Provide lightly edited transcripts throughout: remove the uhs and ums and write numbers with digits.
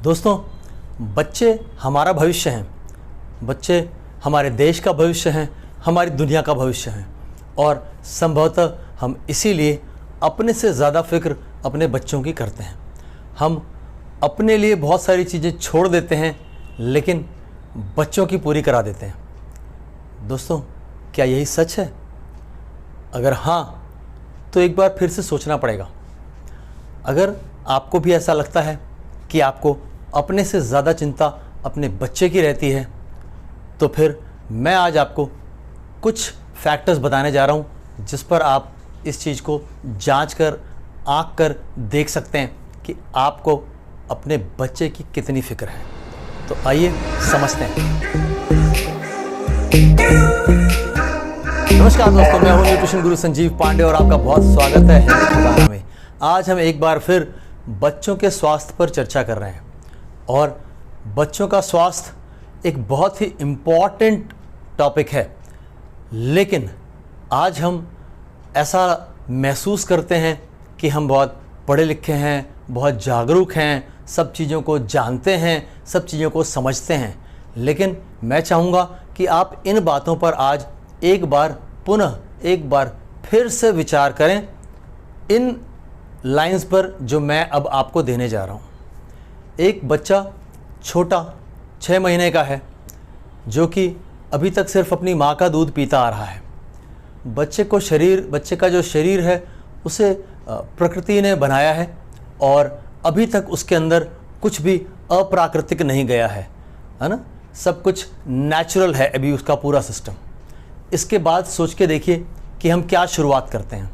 दोस्तों, बच्चे हमारा भविष्य हैं। बच्चे हमारे देश का भविष्य हैं, हमारी दुनिया का भविष्य हैं। और संभवतः हम इसीलिए अपने से ज़्यादा फिक्र अपने बच्चों की करते हैं। हम अपने लिए बहुत सारी चीज़ें छोड़ देते हैं, लेकिन बच्चों की पूरी करा देते हैं। दोस्तों, क्या यही सच है? अगर हाँ, तो एक बार फिर से सोचना पड़ेगा। अगर आपको भी ऐसा लगता है कि आपको अपने से ज़्यादा चिंता अपने बच्चे की रहती है, तो फिर मैं आज आपको कुछ फैक्टर्स बताने जा रहा हूँ जिस पर आप इस चीज़ को जांच कर आँक कर देख सकते हैं कि आपको अपने बच्चे की कितनी फिक्र है। तो आइए समझते हैं। नमस्कार दोस्तों, मैं हूँ न्यूट्रिशन गुरु संजीव पांडे और आपका बहुत स्वागत है हेल्थ खजाना में। आज हम एक बार फिर बच्चों के स्वास्थ्य पर चर्चा कर रहे हैं और बच्चों का स्वास्थ्य एक बहुत ही इम्पॉर्टेंट टॉपिक है। लेकिन आज हम ऐसा महसूस करते हैं कि हम बहुत पढ़े लिखे हैं, बहुत जागरूक हैं, सब चीज़ों को जानते हैं, सब चीज़ों को समझते हैं। लेकिन मैं चाहूँगा कि आप इन बातों पर आज एक बार फिर से विचार करें, इन लाइंस पर जो मैं अब आपको देने जा रहा हूँ। एक बच्चा छोटा 6 महीने का है जो कि अभी तक सिर्फ अपनी माँ का दूध पीता आ रहा है। बच्चे का जो शरीर है उसे प्रकृति ने बनाया है और अभी तक उसके अंदर कुछ भी अप्राकृतिक नहीं गया है ना। सब कुछ नेचुरल है अभी उसका पूरा सिस्टम। इसके बाद सोच के देखिए कि हम क्या शुरुआत करते हैं।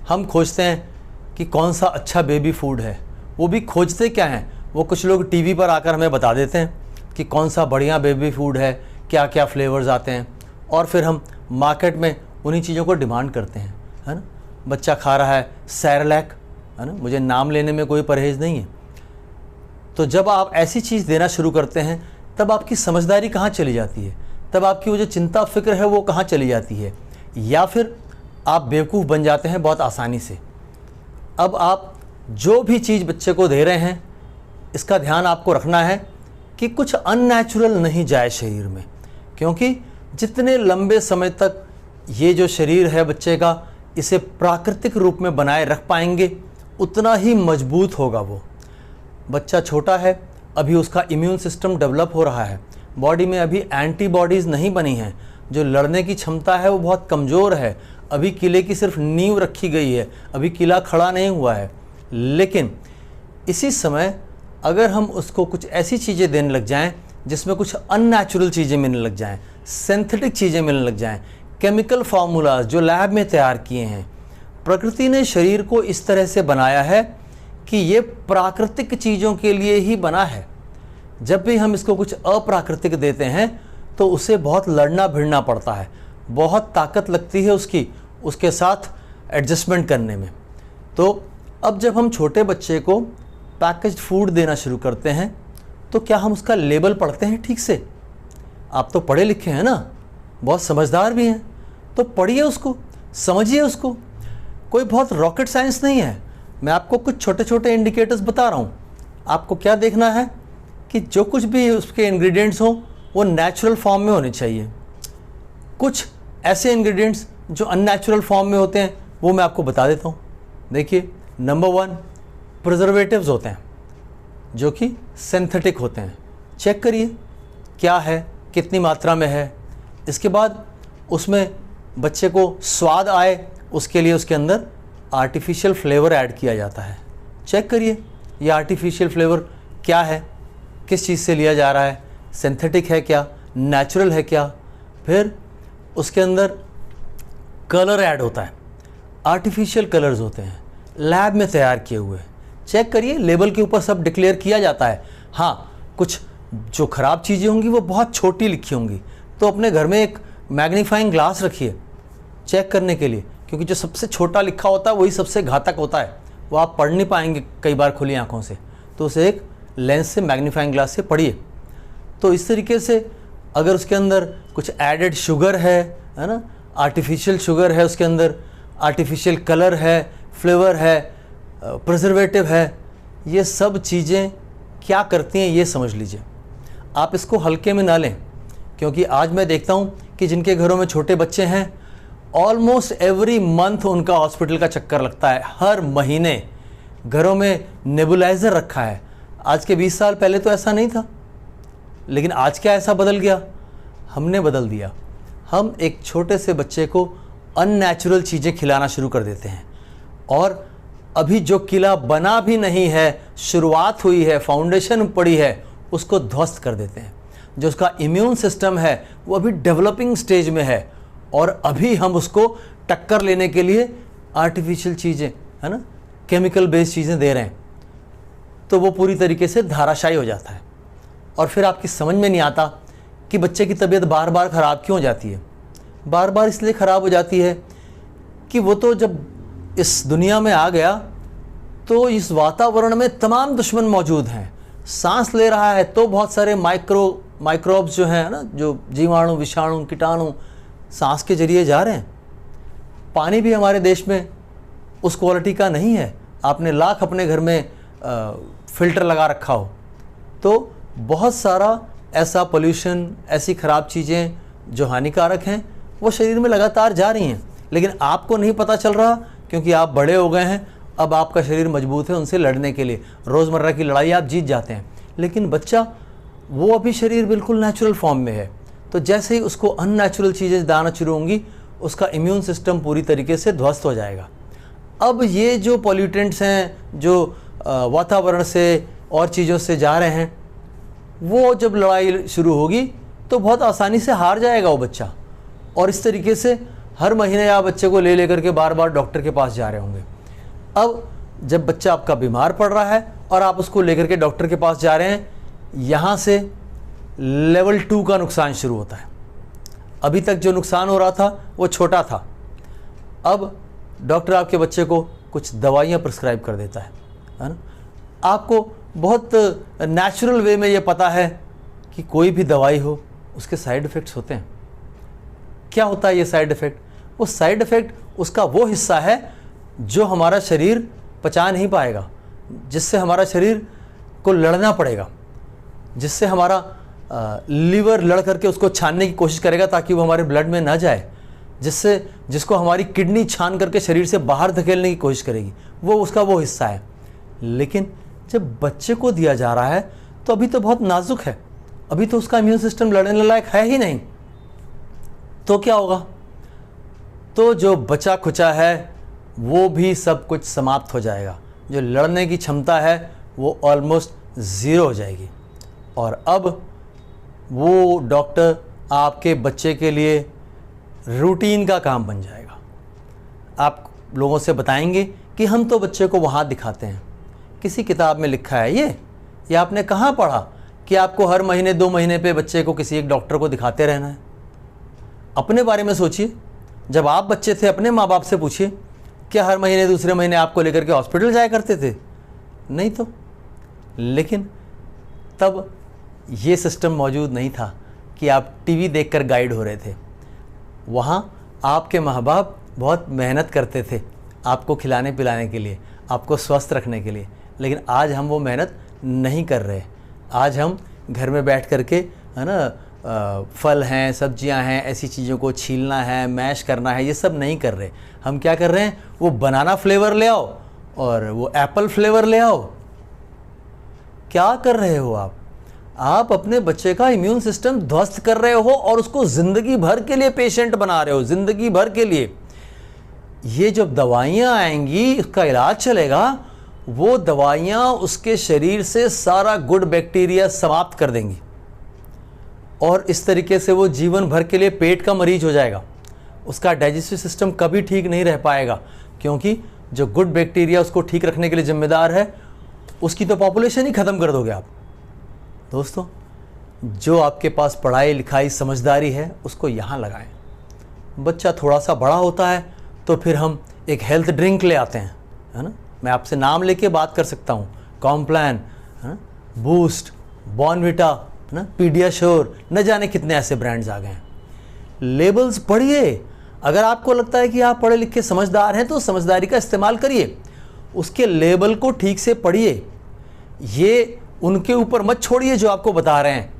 हम खोजते हैं कि कौन सा अच्छा बेबी फूड है। वो भी खोजते क्या हैं, वो कुछ लोग टीवी पर आकर हमें बता देते हैं कि कौन सा बढ़िया बेबी फूड है, क्या क्या फ्लेवर्स आते हैं, और फिर हम मार्केट में उन्हीं चीज़ों को डिमांड करते हैं, है ना। बच्चा खा रहा है सेरेलैक, है ना, मुझे नाम लेने में कोई परहेज़ नहीं है। तो जब आप ऐसी चीज़ देना शुरू करते हैं तब आपकी समझदारी कहाँ चली जाती है, तब आपकी वो जो चिंता फिक्र है वो कहाँ चली जाती है, या फिर आप बेवकूफ़ बन जाते हैं बहुत आसानी से। अब आप जो भी चीज़ बच्चे को दे रहे हैं, इसका ध्यान आपको रखना है कि कुछ अननेचुरल नहीं जाए शरीर में, क्योंकि जितने लंबे समय तक ये जो शरीर है बच्चे का, इसे प्राकृतिक रूप में बनाए रख पाएंगे, उतना ही मजबूत होगा वो। बच्चा छोटा है, अभी उसका इम्यून सिस्टम डेवलप हो रहा है, बॉडी में अभी एंटीबॉडीज़ नहीं बनी हैं, जो लड़ने की क्षमता है वो बहुत कमज़ोर है। अभी किले की सिर्फ नींव रखी गई है, अभी किला खड़ा नहीं हुआ है। लेकिन इसी समय अगर हम उसको कुछ ऐसी चीज़ें देने लग जाएं जिसमें कुछ अननेचुरल चीज़ें मिलने लग जाएं, सिंथेटिक चीज़ें मिलने लग जाएं, केमिकल फार्मूलाज जो लैब में तैयार किए हैं। प्रकृति ने शरीर को इस तरह से बनाया है कि ये प्राकृतिक चीज़ों के लिए ही बना है। जब भी हम इसको कुछ अप्राकृतिक देते हैं तो उसे बहुत लड़ना भिड़ना पड़ता है, बहुत ताकत लगती है उसके साथ एडजस्टमेंट करने में। तो अब जब हम छोटे बच्चे को पैकेज्ड फूड देना शुरू करते हैं तो क्या हम उसका लेबल पढ़ते हैं ठीक से? आप तो पढ़े लिखे हैं ना, बहुत समझदार भी हैं, तो पढ़िए उसको, समझिए उसको। कोई बहुत रॉकेट साइंस नहीं है। मैं आपको कुछ छोटे छोटे इंडिकेटर्स बता रहा हूँ। आपको क्या देखना है कि जो कुछ भी उसके इंग्रेडिएंट्स हों वो नेचुरल फॉर्म में होने चाहिए। कुछ ऐसे इंग्रेडिएंट्स जो अननेचुरल फॉर्म में होते हैं वो मैं आपको बता देता हूँ। देखिए, नंबर 1 प्रिजर्वेटिव्स होते हैं जो कि सिंथेटिक होते हैं। चेक करिए क्या है, कितनी मात्रा में है। इसके बाद उसमें बच्चे को स्वाद आए उसके लिए उसके अंदर आर्टिफिशियल फ्लेवर ऐड किया जाता है। चेक करिए ये आर्टिफिशियल फ्लेवर क्या है, किस चीज़ से लिया जा रहा है, सिंथेटिक है क्या, नेचुरल है क्या। फिर उसके अंदर कलर ऐड होता है, आर्टिफिशियल कलर्स होते हैं, लैब में तैयार किए हुए। चेक करिए, लेबल के ऊपर सब डिक्लेयर किया जाता है। हाँ, कुछ जो ख़राब चीज़ें होंगी वो बहुत छोटी लिखी होंगी, तो अपने घर में एक मैग्नीफाइंग ग्लास रखिए चेक करने के लिए, क्योंकि जो सबसे छोटा लिखा होता है वही सबसे घातक होता है। वो आप पढ़ नहीं पाएंगे कई बार खुली आंखों से, तो उसे एक लेंस से, मैग्नीफाइंग ग्लास से पढ़िए। तो इस तरीके से अगर उसके अंदर कुछ एडेड शुगर है ना, आर्टिफिशियल शुगर है उसके अंदर, आर्टिफिशियल कलर है, फ्लेवर है, प्रिजर्वेटिव है। ये सब चीज़ें क्या करती हैं ये समझ लीजिए। आप इसको हल्के में ना लें, क्योंकि आज मैं देखता हूँ कि जिनके घरों में छोटे बच्चे हैं, ऑलमोस्ट एवरी मंथ उनका हॉस्पिटल का चक्कर लगता है। हर महीने घरों में नेबुलाइज़र रखा है। आज के 20 साल पहले तो ऐसा नहीं था, लेकिन आज क्या ऐसा बदल गया? हमने बदल दिया। हम एक छोटे से बच्चे को अननेचुरल चीज़ें खिलाना शुरू कर देते हैं, और अभी जो किला बना भी नहीं है, शुरुआत हुई है, फाउंडेशन पड़ी है, उसको ध्वस्त कर देते हैं। जो उसका इम्यून सिस्टम है वो अभी डेवलपिंग स्टेज में है, और अभी हम उसको टक्कर लेने के लिए आर्टिफिशियल चीज़ें, है ना, केमिकल बेस्ड चीज़ें दे रहे हैं, तो वो पूरी तरीके से धाराशायी हो जाता है। और फिर आपकी समझ में नहीं आता कि बच्चे की तबीयत बार बार ख़राब क्यों हो जाती है। बार बार इसलिए ख़राब हो जाती है कि वो तो जब इस दुनिया में आ गया तो इस वातावरण में तमाम दुश्मन मौजूद हैं। सांस ले रहा है तो बहुत सारे माइक्रोब्स जो हैं ना, जो जीवाणु, विषाणु, कीटाणु सांस के जरिए जा रहे हैं। पानी भी हमारे देश में उस क्वालिटी का नहीं है। आपने लाख अपने घर में फ़िल्टर लगा रखा हो, तो बहुत सारा ऐसा पोल्यूशन, ऐसी ख़राब चीज़ें जो हानिकारक हैं वो शरीर में लगातार जा रही हैं, लेकिन आपको नहीं पता चल रहा, क्योंकि आप बड़े हो गए हैं। अब आपका शरीर मजबूत है उनसे लड़ने के लिए, रोज़मर्रा की लड़ाई आप जीत जाते हैं। लेकिन बच्चा, वो अभी शरीर बिल्कुल नेचुरल फॉर्म में है, तो जैसे ही उसको अननेचुरल चीज़ें दाना शुरू होंगी, उसका इम्यून सिस्टम पूरी तरीके से ध्वस्त हो जाएगा। अब ये जो पॉल्यूटेंट्स हैं, जो वातावरण से और चीज़ों से जा रहे हैं, वो जब लड़ाई शुरू होगी तो बहुत आसानी से हार जाएगा वो बच्चा। और इस तरीके से हर महीने आप बच्चे को ले लेकर के बार बार डॉक्टर के पास जा रहे होंगे। अब जब बच्चा आपका बीमार पड़ रहा है और आप उसको लेकर के डॉक्टर के पास जा रहे हैं, यहाँ से लेवल 2 का नुकसान शुरू होता है। अभी तक जो नुकसान हो रहा था वो छोटा था। अब डॉक्टर आपके बच्चे को कुछ दवाइयाँ प्रिस्क्राइब कर देता है ना। आपको बहुत नेचुरल वे में ये पता है कि कोई भी दवाई हो उसके साइड इफ़ेक्ट्स होते हैं। क्या होता है ये साइड इफ़ेक्ट? वो साइड इफ़ेक्ट उसका वो हिस्सा है जो हमारा शरीर पचा नहीं पाएगा, जिससे हमारा शरीर को लड़ना पड़ेगा, जिससे हमारा लीवर लड़ करके उसको छानने की कोशिश करेगा ताकि वो हमारे ब्लड में ना जाए, जिसको हमारी किडनी छान करके शरीर से बाहर धकेलने की कोशिश करेगी। वो उसका वो हिस्सा है। लेकिन जब बच्चे को दिया जा रहा है तो अभी तो बहुत नाजुक है, अभी तो उसका इम्यून सिस्टम लड़ने लायक है ही नहीं। तो क्या होगा? तो जो बचा खुचा है वो भी सब कुछ समाप्त हो जाएगा। जो लड़ने की क्षमता है वो ऑलमोस्ट ज़ीरो हो जाएगी। और अब वो डॉक्टर आपके बच्चे के लिए रूटीन का काम बन जाएगा। आप लोगों से बताएंगे कि हम तो बच्चे को वहाँ दिखाते हैं, किसी किताब में लिखा है ये आपने कहाँ पढ़ा कि आपको हर महीने 2 महीने पे बच्चे को किसी एक डॉक्टर को दिखाते रहना है? अपने बारे में सोचिए। जब आप बच्चे थे अपने माँ बाप से पूछिए, क्या हर महीने दूसरे महीने आपको लेकर के हॉस्पिटल जाया करते थे? नहीं तो। लेकिन तब ये सिस्टम मौजूद नहीं था कि आप टीवी देखकर गाइड हो रहे थे। वहाँ आपके माँ बाप बहुत मेहनत करते थे आपको खिलाने पिलाने के लिए, आपको स्वस्थ रखने के लिए। लेकिन आज हम वो मेहनत नहीं कर रहे। आज हम घर में बैठ करके, है ना, फल हैं, सब्जियां हैं, ऐसी चीज़ों को छीलना है, मैश करना है, ये सब नहीं कर रहे। हम क्या कर रहे हैं? वो बनाना फ्लेवर ले आओ और वो एप्पल फ्लेवर ले आओ। क्या कर रहे हो आप? आप अपने बच्चे का इम्यून सिस्टम ध्वस्त कर रहे हो और उसको ज़िंदगी भर के लिए पेशेंट बना रहे हो, ज़िंदगी भर के लिए। ये जब दवाइयाँ आएंगी, उसका इलाज चलेगा, वो दवाइयाँ उसके शरीर से सारा गुड बैक्टीरिया समाप्त कर देंगी और इस तरीके से वो जीवन भर के लिए पेट का मरीज हो जाएगा। उसका डाइजेस्टिव सिस्टम कभी ठीक नहीं रह पाएगा, क्योंकि जो गुड बैक्टीरिया उसको ठीक रखने के लिए जिम्मेदार है, उसकी तो पॉपुलेशन ही ख़त्म कर दोगे आप। दोस्तों, जो आपके पास पढ़ाई लिखाई समझदारी है उसको यहाँ लगाएं। बच्चा थोड़ा सा बड़ा होता है तो फिर हम एक हेल्थ ड्रिंक ले आते हैं, है ना। मैं आपसे नाम लेके बात कर सकता हूँ, कॉम्प्लान, बूस्ट, बॉर्नविटा, है ना, पीडियाश्योर, न जाने कितने ऐसे ब्रांड्स आ गए हैं। लेबल्स पढ़िए, अगर आपको लगता है कि आप पढ़े लिखे समझदार हैं तो समझदारी का इस्तेमाल करिए, उसके लेबल को ठीक से पढ़िए। ये उनके ऊपर मत छोड़िए जो आपको बता रहे हैं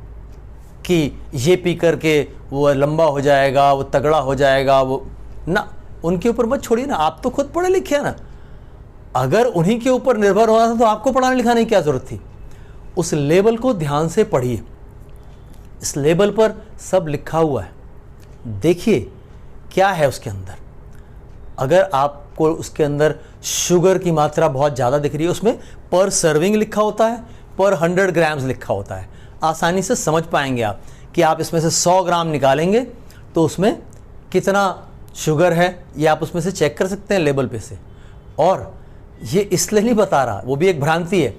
कि ये पी करके वो लंबा हो जाएगा, वो तगड़ा हो जाएगा, वो ना, उनके ऊपर मत छोड़िए ना। आप तो खुद पढ़े लिखे हैं ना। अगर उन्हीं के ऊपर निर्भर हो रहा था तो आपको पढ़ाने लिखाने की क्या ज़रूरत थी। उस लेबल को ध्यान से पढ़िए। इस लेबल पर सब लिखा हुआ है, देखिए क्या है उसके अंदर। अगर आपको उसके अंदर शुगर की मात्रा बहुत ज़्यादा दिख रही है, उसमें पर सर्विंग लिखा होता है, पर 100 ग्राम्स लिखा होता है। आसानी से समझ पाएंगे आप कि आप इसमें से 100 ग्राम निकालेंगे तो उसमें कितना शुगर है, ये आप उसमें से चेक कर सकते हैं लेबल पे से। और ये इसलिए नहीं बता रहा, वो भी एक भ्रांति है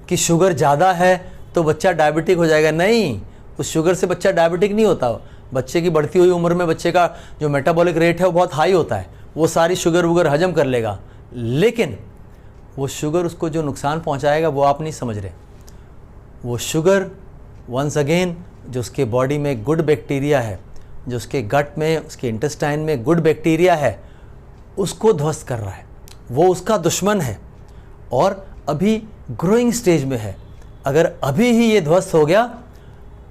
कि शुगर ज़्यादा है तो बच्चा डायबिटिक हो जाएगा। नहीं, उस शुगर से बच्चा डायबिटिक नहीं होता। बच्चे की बढ़ती हुई उम्र में बच्चे का जो मेटाबॉलिक रेट है वो बहुत हाई होता है, वो सारी शुगर वुगर हजम कर लेगा, लेकिन वो शुगर उसको जो नुकसान पहुंचाएगा वो आप नहीं समझ रहे। वो शुगर वंस अगेन जो उसके बॉडी में गुड बैक्टीरिया है, जो उसके गट में, उसके इंटेस्टाइन में गुड बैक्टीरिया है, उसको ध्वस्त कर रहा है। वो उसका दुश्मन है और अभी ग्रोइंग स्टेज में है। अगर अभी ही ये ध्वस्त हो गया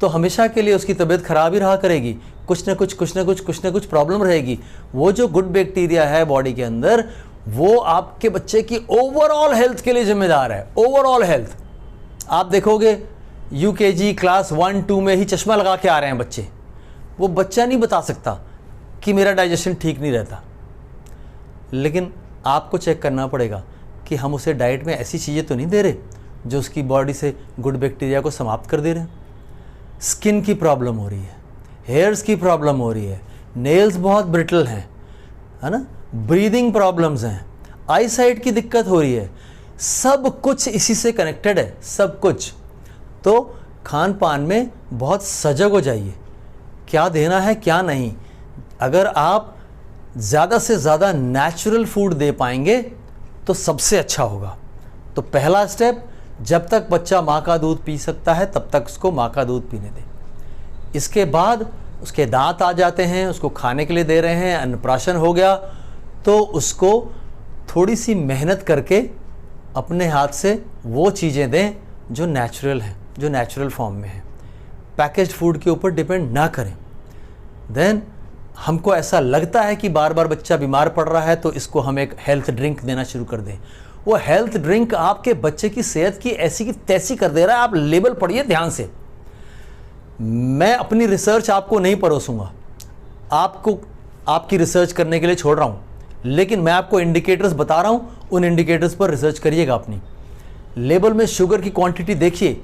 तो हमेशा के लिए उसकी तबीयत खराब ही रहा करेगी। कुछ ना कुछ प्रॉब्लम रहेगी। वो जो गुड बैक्टीरिया है बॉडी के अंदर, वो आपके बच्चे की ओवरऑल हेल्थ के लिए जिम्मेदार है। ओवरऑल हेल्थ आप देखोगे यूकेजी क्लास 1-2 में ही चश्मा लगा के आ रहे हैं बच्चे। वो बच्चा नहीं बता सकता कि मेरा डाइजेशन ठीक नहीं रहता, लेकिन आपको चेक करना पड़ेगा कि हम उसे डाइट में ऐसी चीज़ें तो नहीं दे रहे जो उसकी बॉडी से गुड बैक्टीरिया को समाप्त कर दे रहे हैं। स्किन की प्रॉब्लम हो रही है, हेयर्स की प्रॉब्लम हो रही है, नेल्स बहुत ब्रिटल हैं, है ना, ब्रीदिंग प्रॉब्लम्स हैं, आई साइट की दिक्कत हो रही है। सब कुछ इसी से कनेक्टेड है, सब कुछ। तो खान पान में बहुत सजग हो जाइए, क्या देना है क्या नहीं। अगर आप ज़्यादा से ज़्यादा नेचुरल फूड दे पाएंगे तो सबसे अच्छा होगा। तो पहला स्टेप, जब तक बच्चा माँ का दूध पी सकता है तब तक उसको माँ का दूध पीने दें। इसके बाद उसके दांत आ जाते हैं, उसको खाने के लिए दे रहे हैं, अन्नप्राशन हो गया, तो उसको थोड़ी सी मेहनत करके अपने हाथ से वो चीज़ें दें जो नेचुरल हैं, जो नेचुरल फॉर्म में है। पैकेज्ड फूड के ऊपर डिपेंड ना करें। देन हमको ऐसा लगता है कि बार बार बच्चा बीमार पड़ रहा है तो इसको हम एक हेल्थ ड्रिंक देना शुरू कर दें। वो हेल्थ ड्रिंक आपके बच्चे की सेहत की ऐसी की तैसी कर दे रहा है। आप लेबल पढ़िए ध्यान से। मैं अपनी रिसर्च आपको नहीं परोसूंगा, आपको आपकी रिसर्च करने के लिए छोड़ रहा हूँ, लेकिन मैं आपको इंडिकेटर्स बता रहा हूँ, उन इंडिकेटर्स पर रिसर्च करिएगा अपनी। लेबल में शुगर की क्वांटिटी देखिए।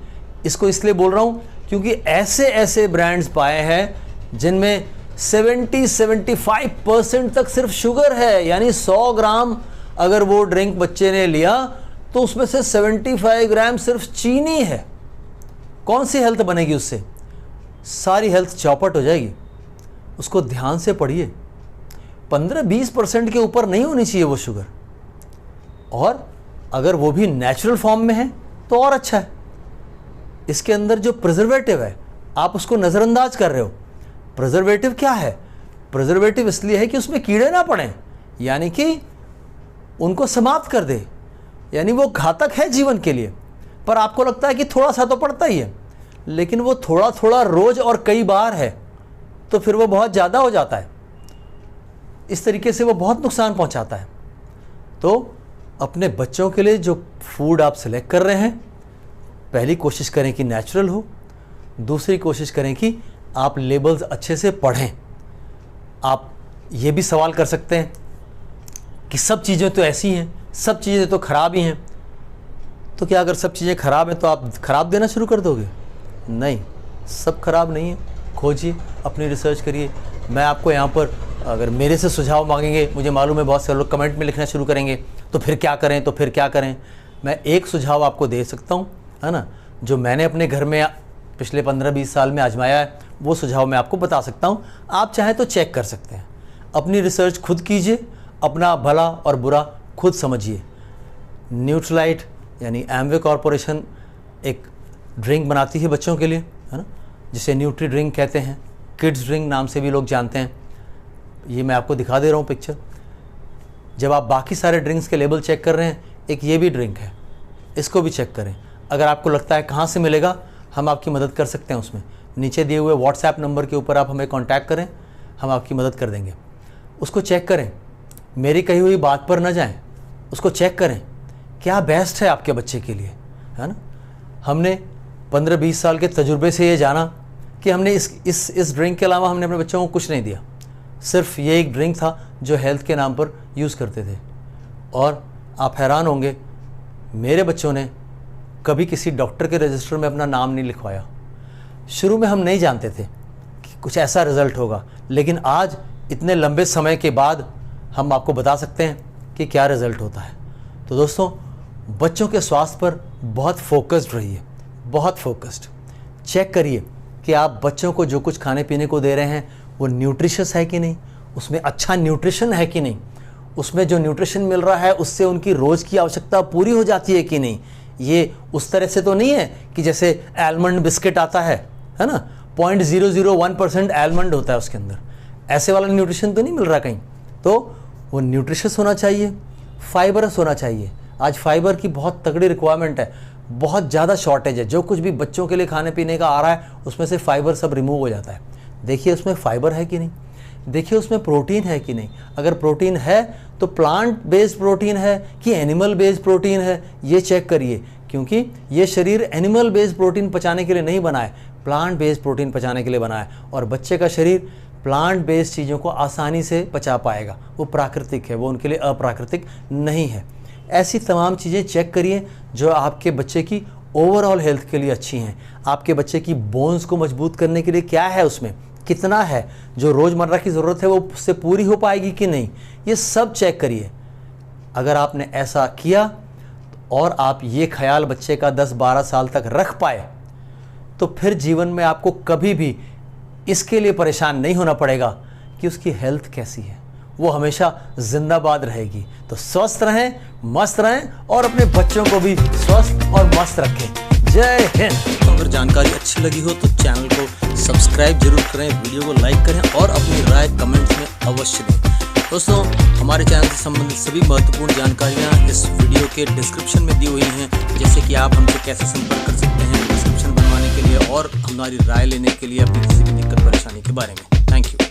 इसको इसलिए बोल रहा हूँ क्योंकि ऐसे ऐसे ब्रांड्स पाए हैं जिनमें 70-75% तक सिर्फ शुगर है। यानी 100 ग्राम अगर वो ड्रिंक बच्चे ने लिया तो उसमें से 75 ग्राम सिर्फ चीनी है। कौन सी हेल्थ बनेगी उससे? सारी हेल्थ चौपट हो जाएगी। उसको ध्यान से पढ़िए। 15-20% के ऊपर नहीं होनी चाहिए वो शुगर, और अगर वो भी नेचुरल फॉर्म में है तो और अच्छा है। इसके अंदर जो प्रिजर्वेटिव है आप उसको नज़रअंदाज कर रहे हो। प्रिजर्वेटिव क्या है? प्रिजर्वेटिव इसलिए है कि उसमें कीड़े ना पड़ें, यानी कि उनको समाप्त कर दे, यानी वो घातक है जीवन के लिए। पर आपको लगता है कि थोड़ा सा तो पड़ता ही है, लेकिन वो थोड़ा थोड़ा रोज और कई बार है तो फिर वो बहुत ज़्यादा हो जाता है। इस तरीके से वो बहुत नुकसान पहुंचाता है। तो अपने बच्चों के लिए जो फूड आप सिलेक्ट कर रहे हैं, पहली कोशिश करें कि नेचुरल हो, दूसरी कोशिश करें कि आप लेबल्स अच्छे से पढ़ें। आप ये भी सवाल कर सकते हैं कि सब चीज़ें तो ऐसी हैं, सब चीज़ें तो ख़राब ही हैं, तो क्या अगर सब चीज़ें ख़राब हैं तो आप ख़राब देना शुरू कर दोगे? नहीं, सब ख़राब नहीं है। खोजिए, अपनी रिसर्च करिए। मैं आपको यहाँ पर अगर मेरे से सुझाव मांगेंगे, मुझे मालूम है बहुत से लोग कमेंट में लिखना शुरू करेंगे, तो फिर क्या करें, तो फिर क्या करें। मैं एक सुझाव आपको दे सकता हूँ, है ना, जो मैंने अपने घर में पिछले 15-20 साल में आजमाया है, वो सुझाव मैं आपको बता सकता हूँ। आप चाहें तो चेक कर सकते हैं। अपनी रिसर्च खुद कीजिए, अपना भला और बुरा खुद समझिए। न्यूट्रलाइट यानी एमवे कॉरपोरेशन एक ड्रिंक बनाती है बच्चों के लिए, है ना, जिसे न्यूट्री ड्रिंक कहते हैं, किड्स ड्रिंक नाम से भी लोग जानते हैं। ये मैं आपको दिखा दे रहा हूँ पिक्चर। जब आप बाकी सारे ड्रिंक्स के लेबल चेक कर रहे हैं, एक ये भी ड्रिंक है, इसको भी चेक करें। अगर आपको लगता है कहाँ से मिलेगा, हम आपकी मदद कर सकते हैं उसमें। नीचे दिए हुए व्हाट्सएप नंबर के ऊपर आप हमें कांटेक्ट करें, हम आपकी मदद कर देंगे। उसको चेक करें, मेरी कही हुई बात पर ना जाएं, उसको चेक करें क्या बेस्ट है आपके बच्चे के लिए, है ना। हमने 15-20 साल के तजुर्बे से ये जाना कि हमने इस ड्रिंक के अलावा हमने अपने बच्चों को कुछ नहीं दिया। सिर्फ ये एक ड्रिंक था जो हेल्थ के नाम पर यूज़ करते थे। और आप हैरान होंगे, मेरे बच्चों ने कभी किसी डॉक्टर के रजिस्टर में अपना नाम नहीं लिखवाया। शुरू में हम नहीं जानते थे कि कुछ ऐसा रिज़ल्ट होगा, लेकिन आज इतने लंबे समय के बाद हम आपको बता सकते हैं कि क्या रिज़ल्ट होता है। तो दोस्तों, बच्चों के स्वास्थ्य पर बहुत फोकस्ड रहिए, बहुत फोकस्ड। चेक करिए कि आप बच्चों को जो कुछ खाने पीने को दे रहे हैं वो न्यूट्रिशियस है कि नहीं, उसमें अच्छा न्यूट्रिशन है कि नहीं, उसमें जो न्यूट्रिशन मिल रहा है उससे उनकी रोज़ की आवश्यकता पूरी हो जाती है कि नहीं। ये उस तरह से तो नहीं है कि जैसे आलमंड बिस्किट आता है ना, 0.001% आलमंड होता है उसके अंदर, ऐसे वाला न्यूट्रिशन तो नहीं मिल रहा कहीं। तो वो न्यूट्रिशियस होना चाहिए, फाइबरस होना चाहिए। आज फाइबर की बहुत तगड़ी रिक्वायरमेंट है, बहुत ज़्यादा शॉर्टेज है। जो कुछ भी बच्चों के लिए खाने पीने का आ रहा है उसमें से फाइबर सब रिमूव हो जाता है। देखिए उसमें फाइबर है कि नहीं, देखिए उसमें प्रोटीन है कि नहीं। अगर प्रोटीन है तो प्लांट बेस्ड प्रोटीन है कि एनिमल बेस्ड प्रोटीन है, ये चेक करिए, क्योंकि ये शरीर एनिमल बेस्ड प्रोटीन पचाने के लिए नहीं बना है, प्लांट बेस्ड प्रोटीन पचाने के लिए बना है। और बच्चे का शरीर प्लांट बेस्ड चीज़ों को आसानी से पचा पाएगा, वो प्राकृतिक है, वो उनके लिए अप्राकृतिक नहीं है। ऐसी तमाम चीज़ें चेक करिए जो आपके बच्चे की ओवरऑल हेल्थ के लिए अच्छी हैं। आपके बच्चे की बोन्स को मजबूत करने के लिए क्या है, उसमें कितना है, जो रोज़मर्रा की ज़रूरत है वो उससे पूरी हो पाएगी कि नहीं, ये सब चेक करिए। अगर आपने ऐसा किया और आप ये ख्याल बच्चे का 10-12 साल तक रख पाए, तो फिर जीवन में आपको कभी भी इसके लिए परेशान नहीं होना पड़ेगा कि उसकी हेल्थ कैसी है, वो हमेशा जिंदाबाद रहेगी। तो स्वस्थ रहें, मस्त रहें और अपने बच्चों को भी स्वस्थ और मस्त रखें। जय हिंद। अगर जानकारी अच्छी लगी हो तो चैनल को सब्सक्राइब जरूर करें, वीडियो को लाइक करें और अपनी राय कमेंट्स में अवश्य दें। दोस्तों, हमारे चैनल से संबंधित सभी महत्वपूर्ण जानकारियाँ इस वीडियो के डिस्क्रिप्शन में दी हुई हैं, जैसे कि आप हमसे कैसे संपर्क कर सकते हैं डिस्क्रिप्शन बनवाने के लिए और हमारी राय लेने के लिए अपनी किसी भी दिक्कत परेशानी के बारे में। Thank you.